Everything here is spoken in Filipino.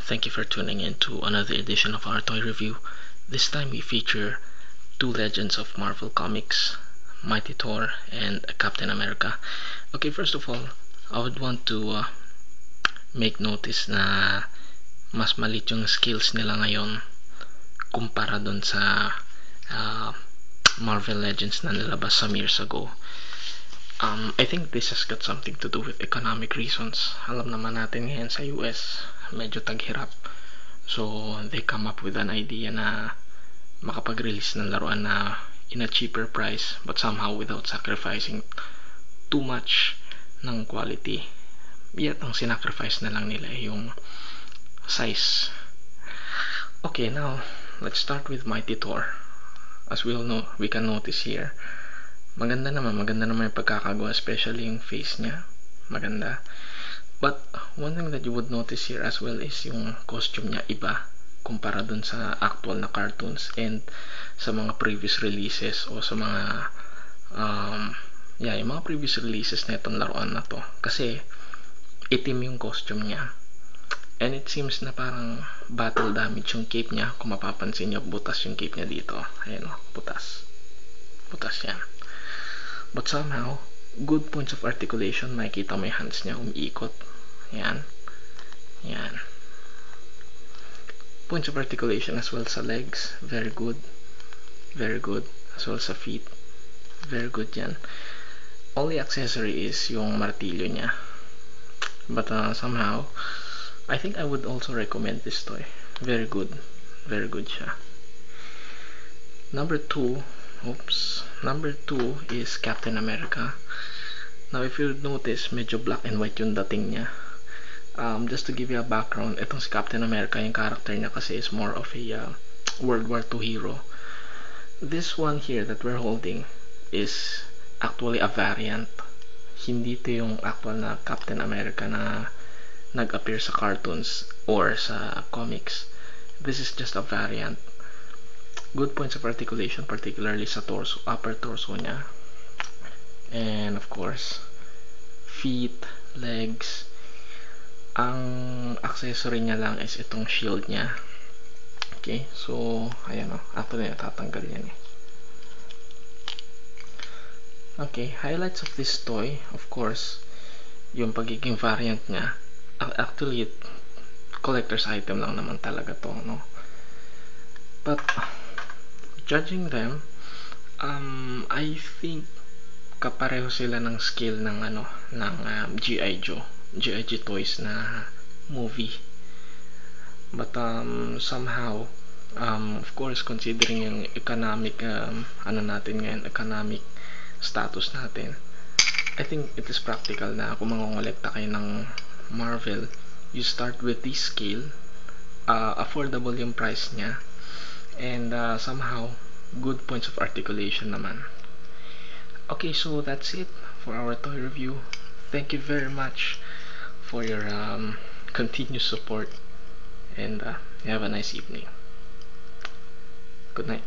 Thank you for tuning in to another edition of our toy review. This time we feature two legends of Marvel Comics, Mighty Thor and Captain America. Okay, first of all, I would want to make notice na mas malit yung skills nila ngayon kumpara dun sa Marvel Legends na nilabas some years ago. I think this has got something to do with economic reasons. Alam naman natin ngayon sa US, medyo taghirap. So, they come up with an idea na makapag-release ng laruan na in a cheaper price but somehow without sacrificing too much ng quality. Yet, ang sinacrifice na lang nila ay yung size. Okay, now, let's start with Mighty Thor. As we all know, we can notice here, maganda naman yung pagkakagawa, especially yung face niya. Maganda. But one thing that you would notice here as well is yung costume niya iba kumpara dun sa actual na cartoons and sa mga previous releases o sa mga yung mga previous releases na itong laruan na to. Kasi itim yung costume niya. And it seems na parang battle damage yung cape niya. Kung mapapansin niyo, butas yung cape niya dito. Ayan o, butas. Butas yan. But somehow, good points of articulation. Makikita mo yung hands niya umiikot. Yan. Yan. Points of articulation as well sa legs. Very good. Very good. As well sa feet. Very good yan. Only accessory is yung martilyo niya. But somehow, I think I would also recommend this toy. Very good. Very good siya. Number 2 is Captain America. Now, if you notice, medyo black and white yung dating niya. Just to give you a background, itong si Captain America, yung character niya kasi is more of a World War II hero. This one here that we're holding is actually a variant. Hindi ito yung actual na Captain America na nag-appear sa cartoons or sa comics. This is just a variant. Good points of articulation, particularly sa torso, upper torso niya. And of course, feet, legs. Ang accessory niya lang is itong shield niya. Okay, so ayan o, actually natatanggal yan eh. Okay, highlights of this toy, of course, yung pagiging variant niya. Actually, collector's item lang naman talaga to, no? But judging them, I think kapareho sila ng scale ng G.I. Joe toys na movie. But somehow, of course, considering yung economic natin ngayon, economic status natin, I think it is practical na kung mangongolekta kayo ng Marvel, you start with this scale. Affordable yung price niya, and somehow good points of articulation naman. Okay, so that's it for our toy review. Thank you very much for your continuous support, and you have a nice evening. Good night.